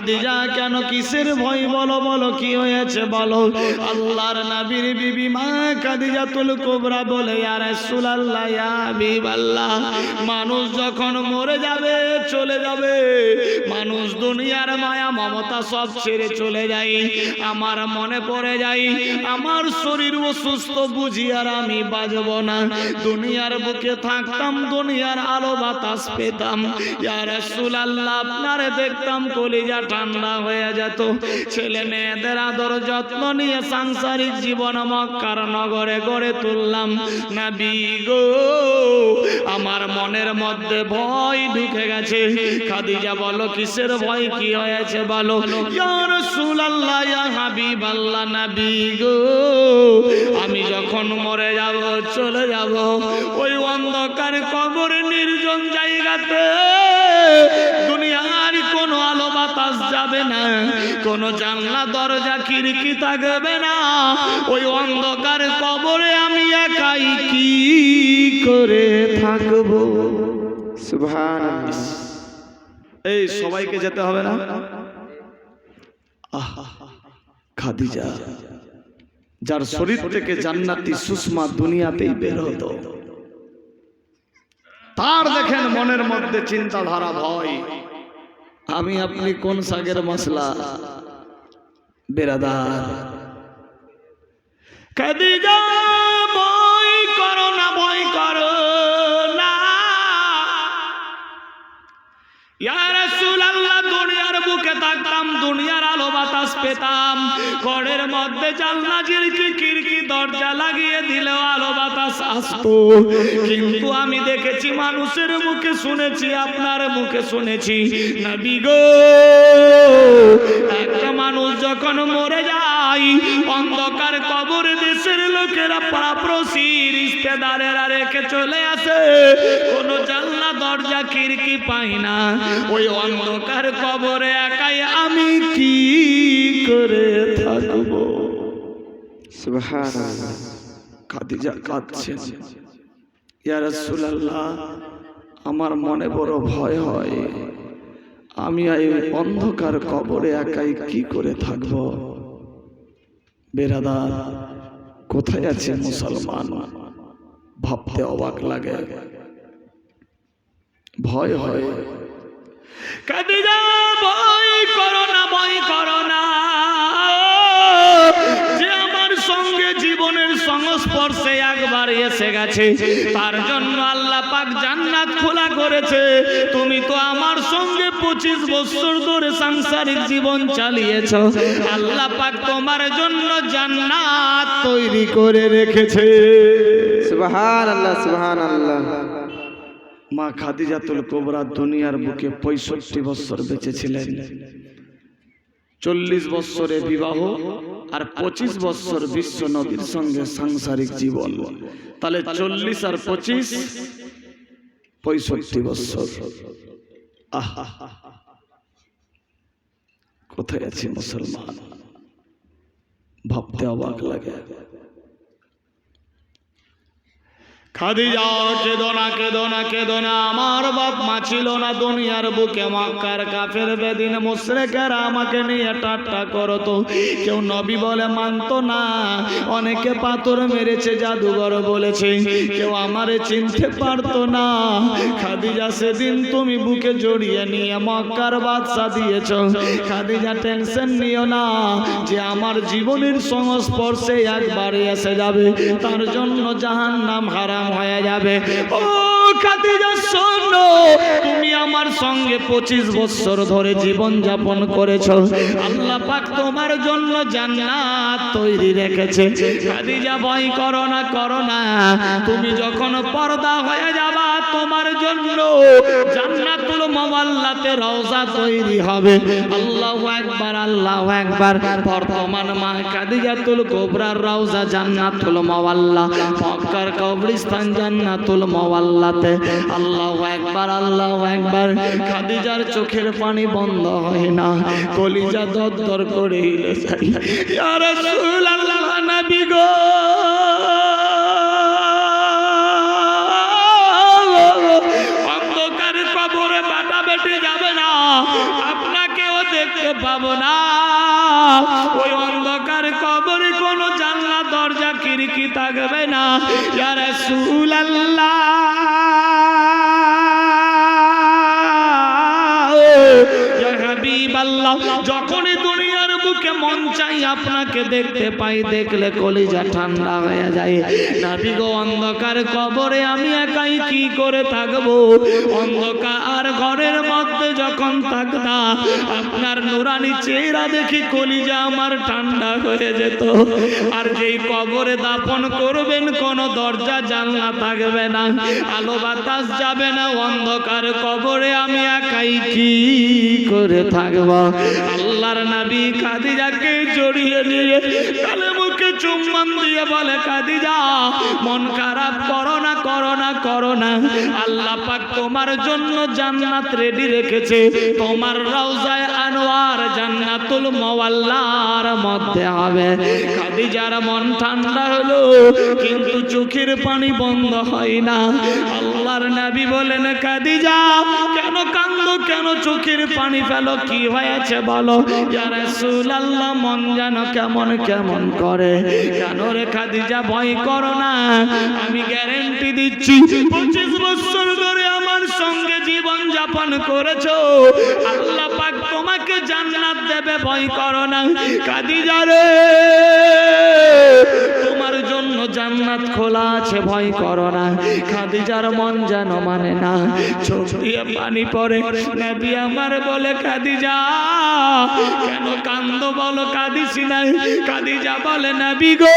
খাদিজা কেন কিসের ভয় বলো বলো কি হয়েছে বলো আল্লাহর নবীর বিবি মা খাদিজাতুল কুবরা বলে ইয়া রাসূলুল্লাহ ইয়া হাবিবাল্লাহ মানুষ যখন মরে যাবে চলে যাবে মানুষ দুনিয়ার মায়া মমতা সব ছেড়ে চলে যায় আমার মনে পড়ে যায় আমার শরীর অসুস্থ বুঝি আর আমি বাঁচব না দুনিয়ার বুকে থাকতাম দুনিয়ার আলো বাতাস পেতাম ইয়া রাসূলুল্লাহ আপনারে দেখতাম কলিজা ঠান্ডা হয়ে যেত ছেলে মেয়েদের আদর যত্ন নিয়ে সাংসারিক জীবন মক্কার নগরে গড়ে তুললাম নবী গো আমার মনের মধ্যে ভয় ঢুকে গেছে খাদিজা বলো কিসের ভয় কি হয়েছে বলো ইয়া রাসূলুল্লাহ ইয়া হাবিবাল্লাহ নবী গো আমি যখন মরে যাব চলে যাব ওই অন্ধকার কবর নির্জন জায়গাতে দুনিয়ার কোনো আলো বাতাস যাবে না কোনো জানলা দরজা খিড়কি থাকবে না ওই অন্ধকার কবরে আমি একাই কি করে থাকবো সুবহানাল্লাহ। এই সবাইকে যেতে হবে না খাদিজা যার শরীর থেকে জান্নাতি সুষমা দুনিয়াতেই বের হতো তার দেখেন মনের মধ্যে চিন্তাধারা ভয় আমি আপনি কোন শাকের মশলা বেরাদার খাদিজা ভয় করো না ভয় করো না ইয়া রাসূলুল্লাহ দুনিয়ার বুকে থাকতাম দুনিয়ার আলো বাতাস পেতাম ঘরের মধ্যে জানলা খিড়কি দরজা লাগিয়ে দিলেও আলো বাতাস আসতো কিন্তু আমি দেখেছি মানুষের মুখে শুনেছি আপনার মুখে শুনেছি নবী গো একটা মানুষ যখন মরে যায় অন্ধকার কবর দেশের লোকেরা পাড়াপড়শি রিশতেদারেরা রেখে চলে আসে কোনো জানলা দরজা খিড়কি পাই না ওই অন্ধকার কবরে একাই আমি কি করে থাকবো সুবহানাল্লাহ। খাদিজা কাঁদছেন ইয়া রাসূলুল্লাহ আমার মনে বড় ভয় হয় আমি এই অন্ধকার কবরে একাই কি করে থাকব বেরাদার কোথায় আছে মুসলমান ভাবতে অবাক লাগে ভয় হয় খাদিজা ভয় করো না ভয় করো না যে আমার সঙ্গে জীবনের সংস্পর্শে একবার এসে গেছে তার জন্য আল্লাহ পাক জান্নাত খোলা করেছে তুমি তো আমার সঙ্গে 25 বছর ধরে সাংসারিক জীবন চালিয়েছো আল্লাহ পাক তোমার জন্য জান্নাত তৈরি করে রেখেছে সুবহানাল্লাহ সুবহানাল্লাহ। মা খাদিজাতুল কুবরা দুনিয়ার বুকে 65 বছর বেঁচে ছিলেন 40 বছরে বিবাহ আর 25 বছর বিশ্ব নবীর সঙ্গে সাংসারিক জীবন তাহলে 40 আর 25 65 বছর কোথায় আছে মুসলমান ভাবতে অবাক লাগে খাদিজা কেঁদো না কেঁদো না কেঁদো না আমার বাপ মা ছিল না দুনিয়ার বুকে মক্কার কাফের বেদিন মুশরিকেরা আমাকে নিয়ে ঠাট্টা করতো কেউ নবী বলে মানতো না অনেকে পাথর মেরেছে জাদুঘর বলেছে কেউ আমারে চিনতে পারতো না খাদিজা সেদিন তুমি বুকে জড়িয়ে নিয়ে মক্কার বাদশা দিয়েছো খাদিজা টেনশন নিও না যে আমার জীবনের সংস্পর্শে একবার এসে যাবে তার জন্য জাহান্নাম হারাম হয়ে যাবে ও খাদিজা শোনো তুমি আমার সঙ্গে 25 বছর ধরে জীবন যাপন করেছো আল্লাহ পাক তোমার জন্য জান্নাত তৈরি রেখেছে খাদিজা ভয় করো না তুমি যখন পর্দা হয়ে যাবা তোমার জন্য জান্নাতুল মুআল্লাতে রওজা তৈরি হবে আল্লাহু আকবার বর্তমান মা খাদিজাতুল কুবরার রওজা জান্নাতুল মুআল্লা মক্কার কবরস্থান জান্নাতুল মুআল্লাতে আল্লাহু আকবার খাদিজার চোখের পানি বন্ধ হয় না কলিজা দরদর করে হিলে যায় ইয়া রাসূলুল্লাহ নবী গো অন্ধকার কবরে বাটা বেটে যাবে না আপনাকেও দেখতে পাবো না। ওই অন্ধকার কবরে কোনো জানলা দরজা খিড়কি থাকবে না। ইয়া রাসূলুল্লাহ, ইয়া হাবিবাল্লাহ, যখনই দুনিয়ার বুকে মন চাই আপনাকে দেখতে পাই, দেখলে কলিজা ঠান্ডা হয়ে যায়। নবী গো, অন্ধকার কবরে আমি একাই কি করে থাকবো? অন্ধকার ঘরের মধ্যে যখন থাকতাম, আপনার নুরানি চেহারা দেখি কলিজা আমার ঠান্ডা হয়ে যেত। আর যেই কবরে দাফন করবেন, কোনো দরজা জানলা থাকবে না, আলো বাতাস যাবে না, অন্ধকার কবরে আমি একাই কি করে থাকবো? আল্লাহর নবী খাদিজাকে জড়িয়ে নিয়ে গালে মুখে চুম্বন দিয়ে বলে, খাদিজা, মন খারাপ করো না, করো না, করো না। আল্লাহ পাক তোমার জন্য জান্নাত রেডি রেখেছে। তোমার রওজায়ে আনোয়ার জান্নাতুল মাওয়াল্লার মধ্যে হবে। খাদিজার মন ঠান্ডা হলো, কিন্তু চোখের পানি বন্ধ হয় না। আল্লাহর নবী বলেন, খাদিজা, কেন কান্দো, কেন চোখের পানি ফেলো, কি হয়েছে বলো? ইয়া রাসূলুল্লাহ, মন যেন কেমন কেমন করে। কেন রে খাদিজা, ভয় করো না, আমি গ্যারান্টি দিচ্ছি 25 বছর ধরে আমার সঙ্গে জীবন যাপন করেছো, আল্লাহ পাক তোমাকে জান্নাত দেবে, ভয় করো না। খাদিজা রে, তোমার জন্য জান্নাত খোলা আছে, ভয় করো না। খাদিজার মন যেন মানে না, চোখ দিয়ে পানি পড়ে। নবী আমার বলে, খাদিজা, কেন কান্দো বলো? কাঁদিছি না। খাদিজা বলে, নবী গো,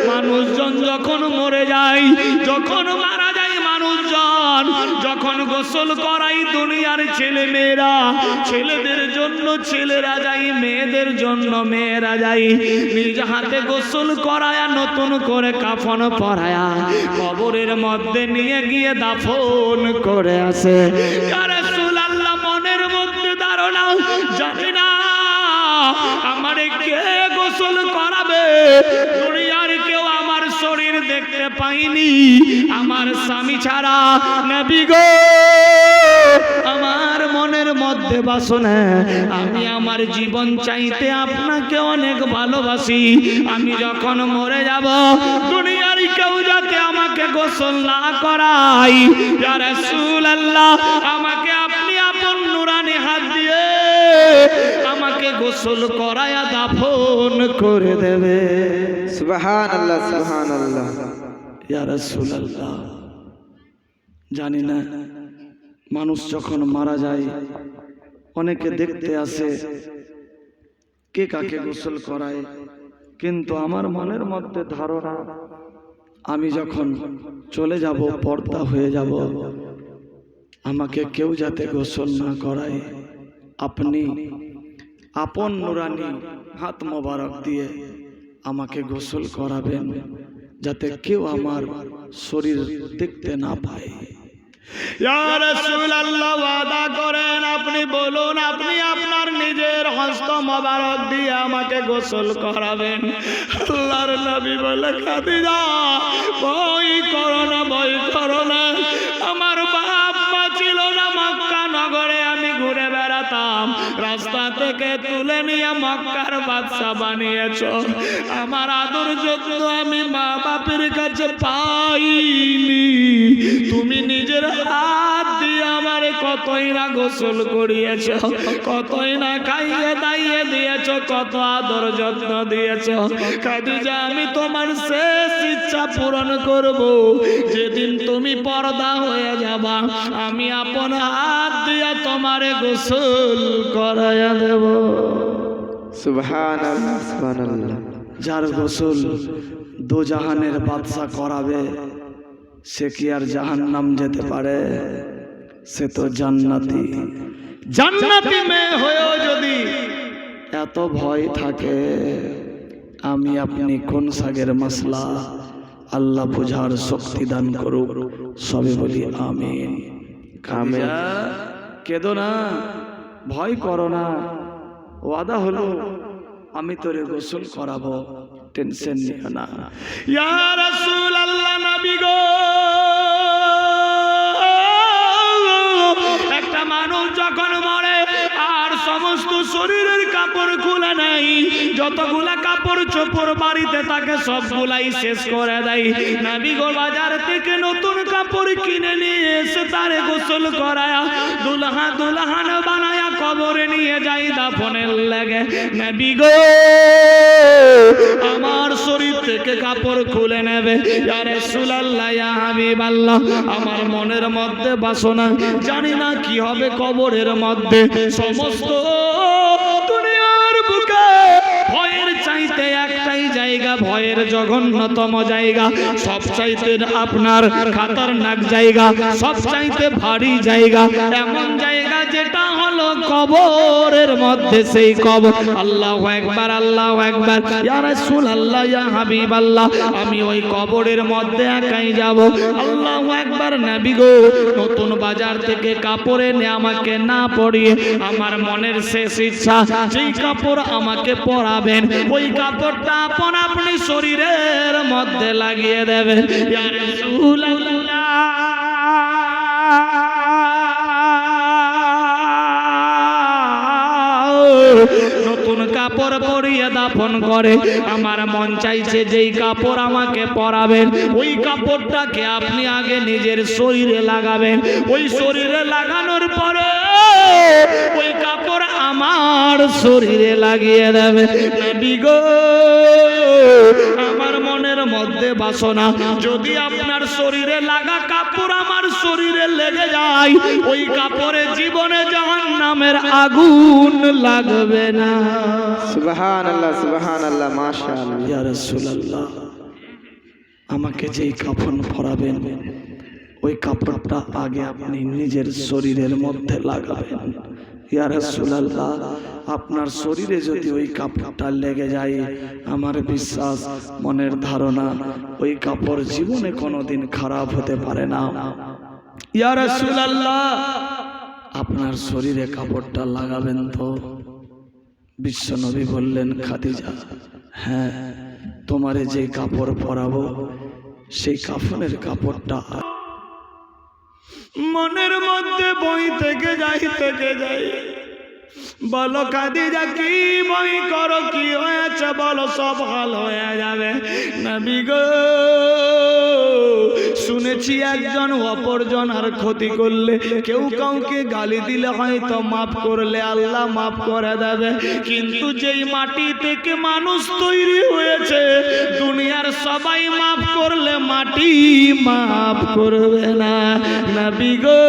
মানুষজন যখন মরে যায়, যখন মারা যায় মানুষজন, যখন গোসল করাই দুনিয়ার ছেলে মেয়েরা, ছেলেদের জন্য ছেলেরা যায়, মেয়েদের জন্য মেয়েরা যায়, নিজ হাতে গোসল করায়া, নতুন করে কাফন পরায়া, কবরের মধ্যে নিয়ে গিয়ে দাফন করে আসে। ইয়া রাসূলুল্লাহ, মনের মধ্যে ধারণা, জানি না আমারে কে গোসল করাবে। দুনিয়ার কেউ আমার শরীর দেখতে পাইনি, আমার স্বামী ছাড়া। নবী গো, আমার মনের মধ্যে বাসনা, আমি আমার জীবন চাইতে আপনাকে অনেক ভালোবাসি। আমি যখন মরে যাব, দুনিয়ার কেউ যাতে আমাকে গোসল না করাই। ইয়া রাসূলুল্লাহ, আমাকে আপনি আপন নুরানি হাত দিয়ে আমাকে গোসল করায়া দাফন করে দেবে। সুবহানাল্লাহ, সুবহানাল্লাহ। ইয়া রাসূলুল্লাহ, জানি না মানুষ যখন মারা যায়, অনেকে দেখতে আসে কে কাকে গোসল করায়, কিন্তু আমার মনের মধ্যে ধারণা, আমি যখন চলে যাব, পর্দা হয়ে যাব, আমাকে কেউ যাতে গোসল না করায়, আপনি আপন নুরানি হাত মোবারক দিয়ে আমাকে গোসল করাবেন, যাতে কেউ আমার শরীর দেখতে না পায়। ইয়া রাসূলুল্লাহ, ওয়াদা করেন, আপনি বলুন, আপনি আপনার নিজের হস্ত মোবারক দিয়ে আমাকে গোসল করাবেন। আল্লাহর নবী বলে, খাদিজা, ভয় করো না, ভয় করো না। আমার বাপ মা ছিল না মক্কা নগরে, আমি ঘুরে বেড়াতাম, রাস্তা থেকে তুলে নিয়ে মক্কার বাদশা বানিয়েছো। আমার আদর যত্ন আমি মা বাপের কাছে পাইনি। তুমি নিজের হাত দিয়ে আমারে কতই না গোসল করিয়েছো, কতই না খাইয়ে দাইয়ে দিয়েছো, কত আদর যত্ন দিয়েছো। খাদিজা, আমি তোমার শেষ ইচ্ছা পূরণ করব। যেদিন তুমি পর্দা হয়ে যাবা, আমি আপন হাত দিয়ে তোমারে গোসল করায়া দেব। সুবহানাল্লাহ, সুবহানাল্লাহ। যার গোসল দু জাহানের বাদশা করাবে, সে কি আর জাহান্নাম যেতে পারে? সে তো জান্নাতি। জান্নাতি মেয়ে হয়েও যদি এত ভয় থাকে, আমি আপনি কোন সাগের মাসলা? আল্লাহ বুঝার শক্তি দান করুক, সবে বলি আমিন। আমিন। কেঁদো না, ভয় করো না, ওয়াদা হলো আমি তোরে গোসল করাবো, টেনশন নিও না। ইয়া রাসূলুল্লাহ, নবী গো, যখন মরে আর সমস্ত শরীরের কাপড় খুলে নেই, যতগুলা কাপড় চোপড় বাড়িতে থাকে সবগুলাই শেষ করে দেয়। নবী গো বাজার থেকে নতুন কাপড় কিনে নিয়ে এসে তারে গোসল করায়া দুলহা দুলহান বানায়া কবরে নিয়ে যাই দাফনের লাগে। নবী গো আমার শরীর থেকে কাপড় খুলে নেবে, ইয়া রাসূলুল্লাহ ইয়া হাবিবাল্লাহ। আমার মনের মধ্যে বাসনা, জানি না কি হবে কবরের মধ্যে। সমস্ত দুনিয়ার বুকে ভয়ের চাইতে একটাই জায়গা, ভয়ের জঘন্যতম জায়গা, সব চাইতে আপনার খাতারনাক জায়গা, সব চাইতে ভারী জায়গা, এমন জায়গা যেটা হলো কবরের মধ্যে, সেই কবর। আল্লাহু আকবার, আল্লাহু আকবার, ইয়া রাসূলুল্লাহ ইয়া হাবিবাল্লাহ। আমি ওই কবরের মধ্যে একাই যাব। আল্লাহু আকবার। নবী গো নতুন বাজার থেকে কাপড় এনে আমাকে না পরিয়ে আমার মনের শেষ ইচ্ছা, যেই কাপড় আমাকে পরাবেন ওই কাপড়টা আপনি শরীরের মধ্যে লাগিয়ে দেবেন। ইয়া রাসূলুল্লাহ নতুন কাপড় পরিয়ে দাফন করে। আমার মন চাইছে যেই কাপড় আমাকে পরাবেন ওই কাপড়টাকে আপনি আগে নিজের শরীরে লাগাবেন। ওই শরীরে লাগানোর পরে ওই কাপড় আমার শরীরে লাগিয়ে দেবে। নবী গো আমার মনের মধ্যে বাসনা, যদি আপনার শরীরে লাগা কাপড় আমার শরীরে লেগে যায় ওই কাপড়ে জীবনে জাহান্নামের আগুন লাগবে না। সুবহানাল্লাহ, সুবহানাল্লাহ, মাশাআল্লাহ। ইয়া রাসূলুল্লাহ আমাকে যেই কাফন পরাবেন ওই কাপড়টা আগে আপনি নিজের শরীরের মধ্যে লাগাবেন। ইয়া রাসূলুল্লাহ আপনার শরীরে যদি ওই কাপড়টা লেগে যায়, আমার বিশ্বাস মনের ধারণা ওই কাপড় জীবনে কোনোদিন খারাপ হতে পারে না। ইয়া রাসূলুল্লাহ আপনার শরীরে কাপড়টা লাগাবেন তো? বিশ্বনবী বললেন, খাদিজা হ্যাঁ, তোমারে যে কাপড় পরাবো সেই কাফনের কাপড়টা। মনের মধ্যে বই থেকে যাই, বলো খাদিজা কি বই করো, কি হয়েছে বলো, সব ভালো হয়ে যাবে। নবী গো শুনেছি একজন অপরজন আর ক্ষতি করলে, কেউ কাউকে গালি দিলে হয়তো মাফ করলে আল্লাহ মাফ করে দেবে, কিন্তু যেই মাটি থেকে মানুষ তৈরি হয়েছে দুনিয়ার সবাই মাফ করলে মাটি মাফ করবে না। নবী গো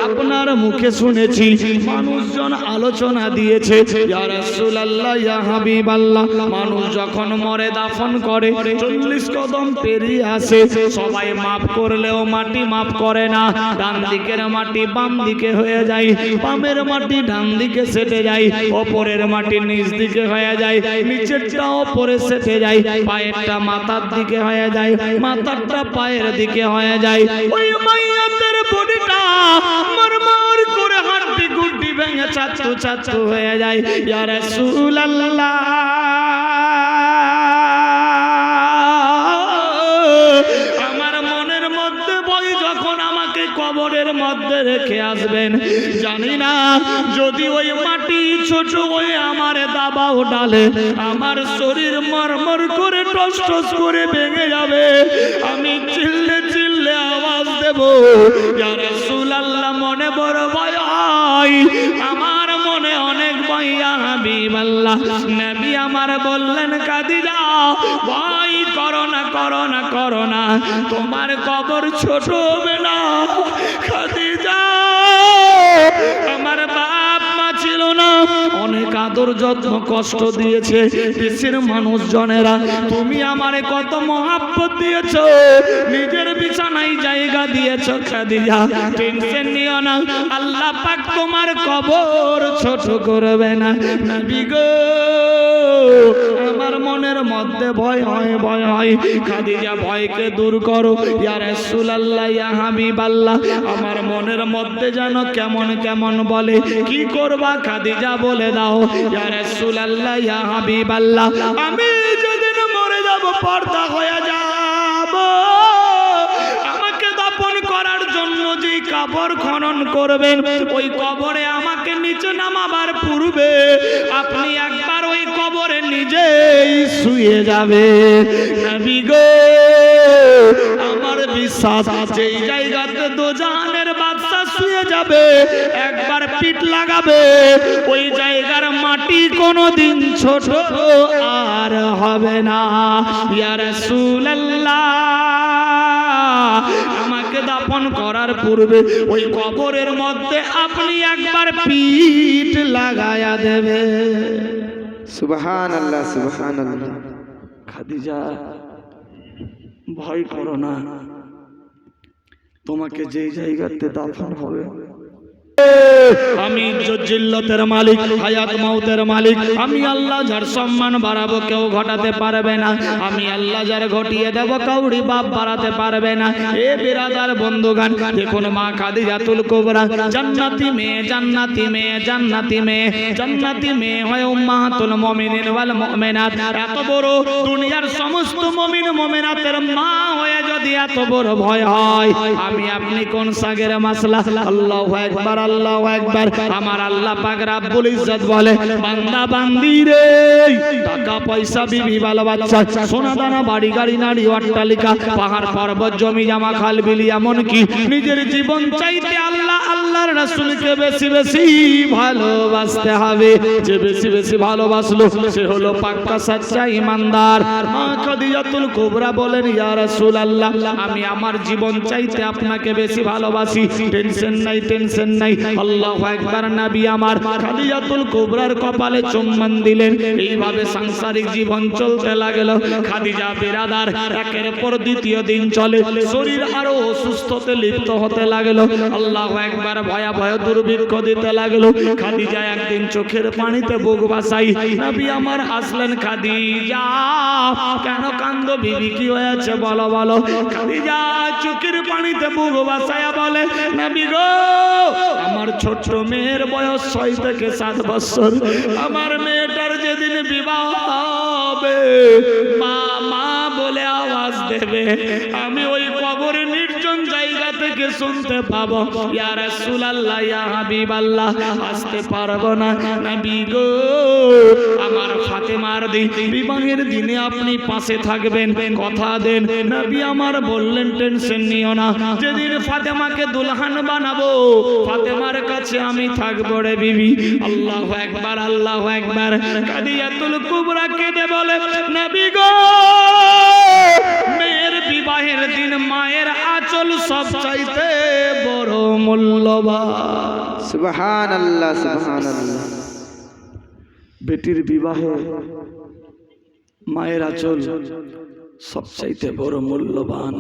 আপনার মুখে শুনেছি মানুষজন আলোচনা দিয়েছে, ইয়া রাসূলুল্লাহ ইয়া হাবিবাল্লাহ মানুষ যখন মরে দাফন করে 40 কদম পেরিয়ে আসে, সবাই মাফ করলেও মাটি মাফ করে না। ডান দিকের মাটি বাম দিকে হয়ে যায়, বামের মাটি ডান দিকে সেটে যায়, ওপরের মাটি নিচ দিকে হয়ে যায়, নিচেরটা ওপরে সেটে যায়, পায়েরটা মাথার দিকে হয়ে যায়, মাথারটা পায়ের দিকে হয়ে যায়। ওই মাইয়াতের বডিটা মরমর করে হাড্ডি গুড্ডি ভেঙে চাচ্চু চাচ্চু হয়ে যায়। ইয়া রাসূলুল্লাহ আমার মনের মধ্যে ভয়, যখন আমাকে কবরের মধ্যে রেখে আসবেন জানি না যদি ওই মাটি ছোট হয়ে আমার দাবাও ডালে আমার শরীর মরমর করে টস টস করে ভেঙে যাবে, আমি চিল্লে চিল্লে আওয়াজ দেব ইয়া রাসূলুল্লাহ। মনে বড় ভয় হয়, আমার মনে অনেক ভয় ইয়া হাবিবাল্লাহ। নবী আমার বললেন, খাদিজা ভয় করো না, করো না, করো না, তোমার কবর ছোট হবে না। খাদিজা আমার বাপ মা ছিল না, অনেক আদর যত্ন কষ্ট দিয়েছে দেশের মানুষজনেরা, তুমি আমারে কত মহাব্বত দিয়েছো, নিজের বিছানায় জায়গা দিয়েছো। খাদিজা টেনশন নিও না, আল্লাহ পাক তোমার কবর ছোট করবে না। নবী গো আমার মনের মধ্যে ভয় হয়, ভয় হয়। খাদিজা ভয়কে দূর করো ইয়া রাসূলুল্লাহ ইয়া হাবিবাল্লাহ। আমার মনের মধ্যে যেন কেমন কেমন বলে, কি করবা খাদিজা বলে দাও ইয়া রাসূলুল্লাহ ইয়া হাবিবাল্লাহ। আমি যেদিন মরে যাব পর্দা হয়ে যাব, আমাকে দাফন করার জন্য যে কবর খনন করবেন, ওই কবরে আমাকে নিচে নামাবার পূর্বে আপনি একবার ওই কবরে নিজেই শুয়ে যাবে। নবী গো, আমার বিশ্বাস যেই জায়গাতে দোজাহানের বাদশা শুয়ে যাবে, একবার পিঠ লাগাবে, ওই জায়গার মাটি কোনোদিন ছোট আর হবে না। ইয়া রাসূলুল্লাহ, আমাকে দাফন করার পূর্বে ওই কবরের মধ্যে আপনি একবার পিঠ লাগায়া দেবে। সুবহানাল্লাহ, সুবহানাল্লাহ। খাদিজা, ভয় করো না, তোমাকে যে জায়গাতে দাফন হবে, আমি জিল্লতের মালিক, হায়াত মাউতের মালিক, আমি আল্লাহ যার সম্মান বাড়াবো কেউ ঘটাতে পারবে না, আমি আল্লাহ যার ঘটিয়ে দেব কাউরি বাপ বাড়াতে পারবে না। এ বিরাদার বন্ধুগান, দেখুন মা খাদিজাতুল কুবরা জান্নাতি মেয়ে, জান্নাতি মেয়ে, জান্নাতি মেয়ে, জান্নাতি মেয়ে হয় উম্মাহাতুল মুমিনিন ওয়াল মুমিনাত। এত বড় দুনিয়ার সমস্ত মুমিন মুমিনাতের মা হয়ে যদি এত বড় ভয় হয়, আমি আপনি কোন সাগের মাসলা? আল্লাহু আকবার, আল্লাহু আকবার। আমার আল্লাহ পাক রব্বুল ইজ্জত বলে, বান্দা বান্দি রে, টাকা পয়সা বিবি বাল বাচ্চা সোনা দানা বাড়ি গাড়ি নারী অট্টালিকা পাহাড় পর্বত জমি জামা খাল বিলি এমন কি নিজের জীবন চাইতে আল্লাহ আল্লাহর রাসূলকে বেশি বেশি ভালোবাসতে হবে। যে বেশি বেশি ভালোবাসলো সে হলো পাক্কা সচ্চা ঈমানদার। মা খাদিজাতুল কুবরা বলেন, ইয়া রাসূলুল্লাহ, আমি আমার জীবন চাইতে আপনাকে বেশি ভালোবাসি। টেনশন নাই, টেনশন নাই। আল্লাহু আকবার। নবী আমার খাদিজাতুল কুবরার কপালে চুম্বন দিলেন। এইভাবে সাংসারিক জীবন চলতে লাগলো। খাদিজা বিরাদার একের পর দ্বিতীয় দিন চলে, শরীর আরো অসুস্থতে লিপ্ত হতে লাগলো। আল্লাহু আকবার। ভয়াবহ দুর্ভিক্ষ দিতে লাগলো। খাদিজা একদিন চোখের পানিতে বুক ভাসাই নবী আমার আসলেন। খাদিজা, কেন কান্দো বিবি, কি হয়েছে বলো বলো। খাদিজা চোখের পানিতে বুক ভাসায়া বলে, নবী গো, আমার ছোট্ট মেয়ের বয়স 6 থেকে 7 বছর। আমার মেয়েটার যেদিন বিবাহ হবে, মা মা বলে আওয়াজ দেবে, আমি ওই কবরে নির্জন জায়গা থেকে শুনতে পাবো, ইয়া রাসূলুল্লাহ, ইয়া হাবিবাল্লাহ, আসতে পারবো না। নবী গো, আমার ফাতেমার বিবাহের দিনে আপনি পাশে থাকবেন, কথা দেন। নবী আমার বললেন, টেনশন নিও না, যেদিন ফাতেমাকে দুলহান বানাবো ফাতেমার কাছে আমি থাকবো রে বিবি। আল্লাহু আকবার, আল্লাহু আকবার। খাদিজাতুল কুবরা কেঁদে বলে, নবী গো, মেয়ের বিবাহের দিন মায়ের আঁচল সবচাইতে বড় মূল্যবান। সুবহানাল্লাহ, সুবহানাল্লাহ। বেটির বিবাহে মায়ের আঁচল সবচাইতে বড় মূল্যবান।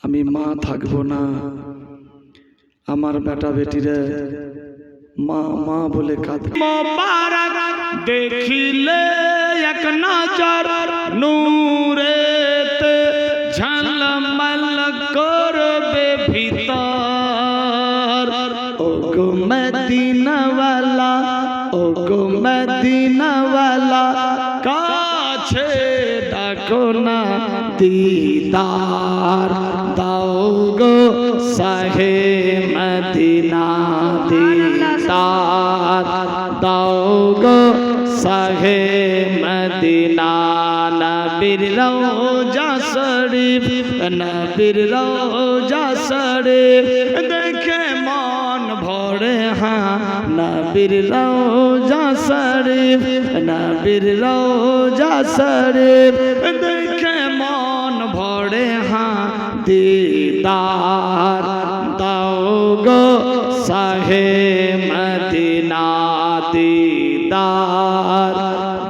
আমি মা থাকবো না, আমার বেটা বেটিরে মা মা বলে কাঁদে। মোবারক দেখিলে এক নজর নূরেতে ঝলমল করবে ভিতর। ও গো মদিনাওয়ালা, ও গো মদিনাওয়ালা, কাছে ডাকো না দিদার দাও গো শাহে মদিনা, দিদার দাও গো শাহে মদিনা। নবীর রওজা শরীফ, নবীর রওজা শরীফ দেখে মন ভরে, হ্যাঁ নবীর রওজা শরীফ, নবীর রওজা শরীফ দেখে মন ভরে, হ্যাঁ দিদার দাও গো শাহে মদিনা, দিদার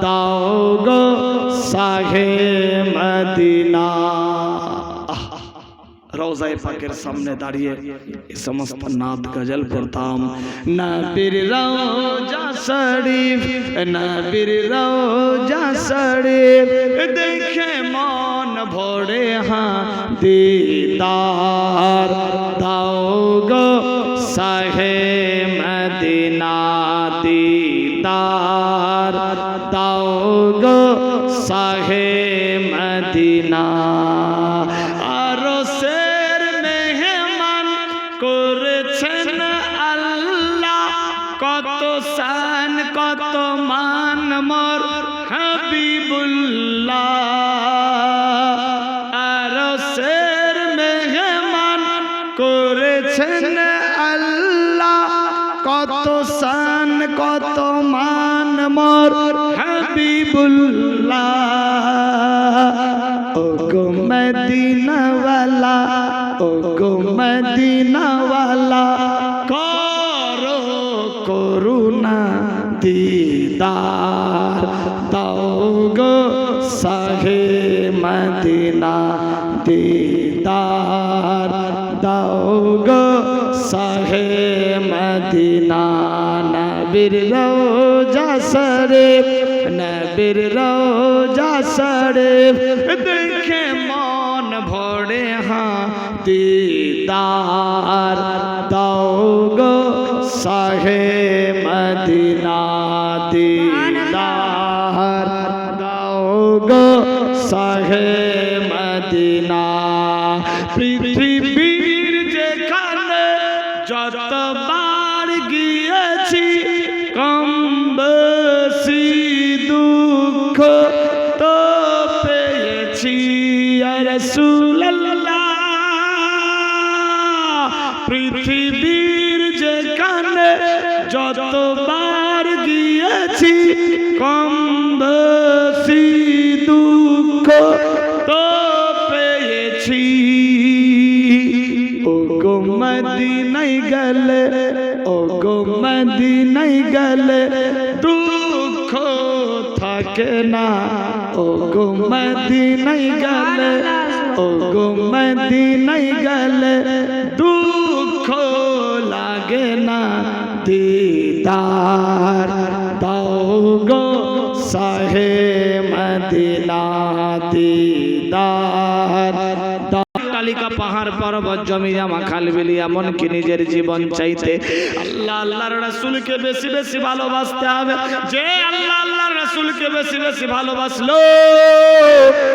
দাও গো শাহে মদিনা। রওজায়ে পাকের সামনে দাঁড়িয়ে এই সমস্ত নাত গজল পড়তাম। নবীর রওজা শরীফ, নবীর রওজা শরীফ দেখে মন ভরে, হ্যাঁ দিদার দাও গো শাহে মদিনা, দিদার দাও গো শাহে মদিনা। আরো শের মেহমান মান মোর হাবিবুল্লাহ আরশের মেহমান করেছেন আল্লাহ কত শান কত মান মোর হাবিবুল্লাহ ও গো মদিনাওয়ালা ও গো মদিনাওয়ালা করো করুণা দিদার দাও গো শাহে মদিনা দিদার দাও গো শাহে মদিনা নবীর রওজা শরীফ নবীর রওজা শরীফ দেখে মন ভরে দিদার দাও গো শাহে মদিনা দিদার দাও গো শাহে মদিনা পৃথিবীর যেখানে যতবার গিয়েছি কম বেশি দুঃখ তো পেয়েছি ইয়া রাসূলুল্লাহ পৃথিবীর যেখানে যতবার গিয়েছি কম বেশি দুঃখ তো পেয়েছি ও গো মদিনায় গেলে ও গো মদিনায় গেলে দুঃখ থাকে না ও গো মদিনায় গেলে ও গো মদিনায় গেলে দুঃখ লাগে না দিদার দাও গো শাহে মদিনা দিদার তালিকা পাহাড় পর্বত জমি জামা খাল বিলি এমনকি নিজের জীবন চাইতে আল্লাহ আল্লাহর রাসূলকে বেশি বেশি ভালোবাসতে হবে যে আল্লাহ আল্লাহর রাসূলকে বেশি বেশি ভালোবাসলো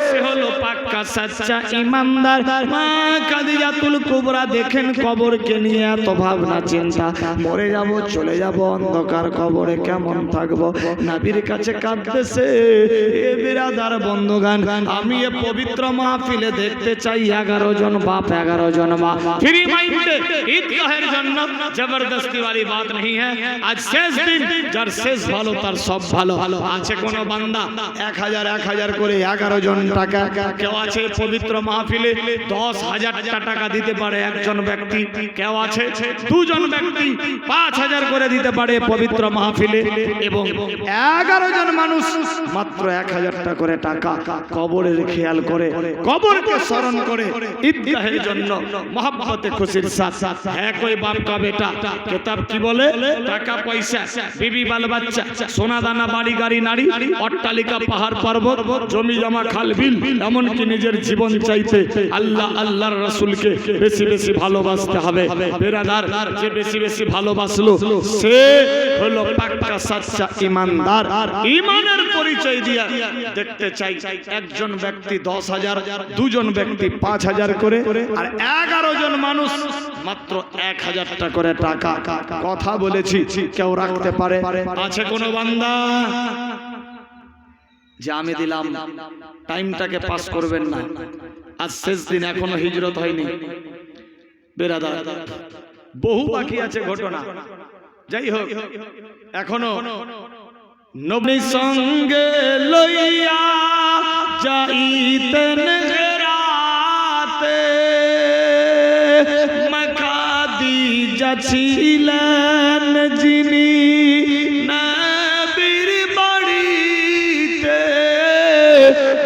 সে হলো পাক্কা সচ্চা ঈমানদার মা খাদিজাতুল কুবরা দেখেন কবরকে নিয়ে এত ভাবনা চিন্তা মরে যাব চলে যাব অন্ধকার কবরে কেমন থাকবো নবীর কাছে কাঁদতেছে এ বিরাদার বন্ধুগান আমি এ পবিত্র মাহফিলে দেখতে চাই 11 জন बाप 11 जन माँ फ्री माइंड ईदगाहेर जন্য जबरदस्ती वाली बात नहीं है आज शेष दिन যার শেষ ভালো তার সব ভালো আছে কোন বান্দা 1000 করে 11 জন টাকা কেউ আছে পবিত্র মাহফিলে 10000 টাকা দিতে পারে একজন ব্যক্তি কেউ আছে দুজন ব্যক্তি 5000 করে দিতে পারে পবিত্র মাহফিলে এবং 11 জন মানুষ মাত্র 1000 টাকা করে টাকা কবরের খেয়াল করে কবরকে স্মরণ করে ईदगाहेर জন্য मोहब्बते खुशीर साथ है कोई बाप का बेटा किताब की बोले टाका पैसा बीबी बाल बच्चा सोना दाना बाड़ी गाड़ी नारी अट्टालिका पहाड़ पर्वत जमी जमा खाल बिल एमनकि निजेर जीवन चाइते आल्लाह आल्लाहर रसूलके बेशी बेशी भालोबासते हबे बेरादार जे बेशी बेशी भालोबासलो से हलो पाक्का सच्चा ईमानदार ईमानेर परिचय दिया देखते चाই একজন ব্যক্তি 10000 দুজন ব্যক্তি 5000 করে আর 11 জন মানুষ মাত্র 1000 টাকা করে টাকা কথা বলেছি কেউ রাখতে পারে আছে কোন বান্দা যে আমি দিলাম টাইমটাকে পাস করবেন না আজ শেষ দিন এখনো হিজরত হয়নি বেরাদার বহু বাকি আছে ঘটনা যাই হোক এখনো নবী সঙ্গে লইয়া যাইতেন ছিলেন যিনি নবীর বাড়িতে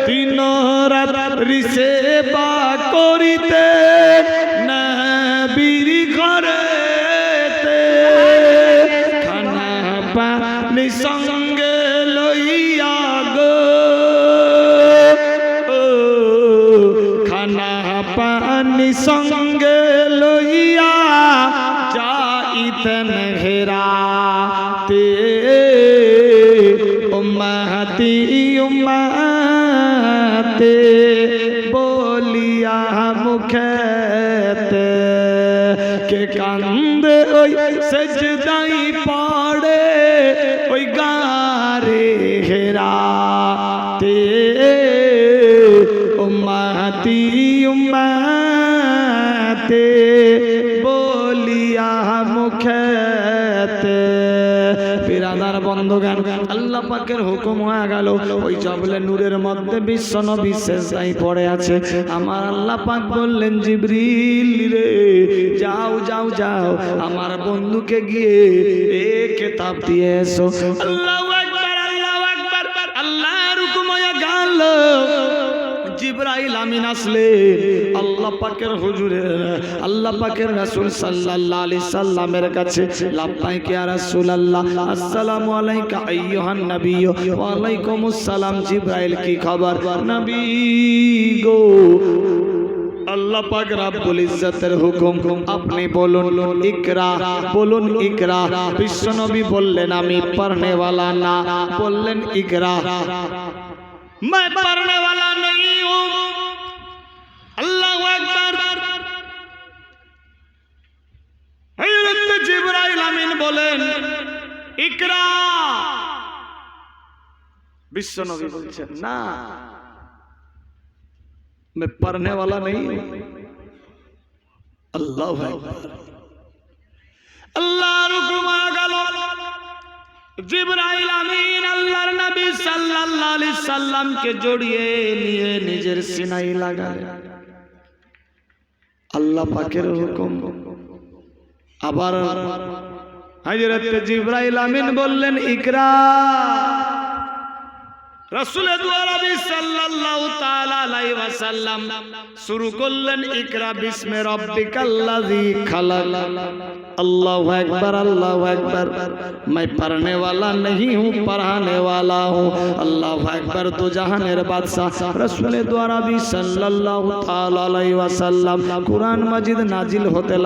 দিন রাত্রি সেবা করিতে নবীর ঘরেতে খানা পানি সঙ্গে লইয়া গো খানা পানি সঙ্গে লইয়া হেরাতে উম্মতি উম্মতে বলিয়া মুখেতে কে কান্দে ওই সেজদাই পড়ে ওই গার বন্ধুগণ আল্লাহ পাকের হুকুম হয়ে গেল ওই জবলে নূরের মধ্যে বিশ্ব নবী সেজদায় পড়ে আছে আমার আল্লাহ পাক বললেন জিবরিল রে যাও যাও যাও আমার বন্ধুকে গিয়ে এ কিতাব দিয়ে এসো আল্লাহু আকবার আল্লাহর হুকুম হয়ে গেল জিবরাইল আমিন আসলেন আল্লাহ পাকের হুজুরে আল্লাহ পাকের রাসূল সাল্লাল্লাহু আলাইহি সাল্লামের কাছে লাব্বাইক ইয়া রাসূলুল্লাহ আসসালামু আলাইকা আইয়ুহান নবী ওয়া আলাইকুমুস সালাম জিবরাইল কি খবর নবী গো আল্লাহ পাক রব্বুল ইজ্জতের হুকুম আপনি বলুন ইকরা বলুন ইকরা বিশ্ব নবী বললেন আমি পড়নে वाला না বললেন ইকরা मैं पढ़ने वाला नहीं हूं अल्लाह अकबर हजरत जिब्राइल आमीन बोलेन इकरा विश्व नबी बोलছেন না मैं पढ़ने वाला नहीं हूं अल्लाह अकबर अल्लाह हुकुम आ गया জিবরাইল আমিন আল্লাহর নবী সাল্লাল্লাহু আলাইহি সাল্লামকে জড়িয়ে নিয়ে নিজের সিনায় লাগালেন আল্লাহ পাকের হুকুম আবার হযরত জিবরাইল আমিন বললেন ইকরা রাসূল দুআরবি সাল্লাল্লাহু তাআলা আলাইহি ওয়াসাল্লাম শুরু করলেন ইকরা বিসমি রাব্বিকাল্লাযী খালাক अल्लाहु अकबर मैं पढ़ने वाला नहीं हूँ पढ़ाने वाला हूँ अल्लाहु अकबर दो जहानेर बादशाह रसूल द्वारा भी सल्लल्लाहु ताला अलैहि वसल्लम कुरान मजिद नाजिल होते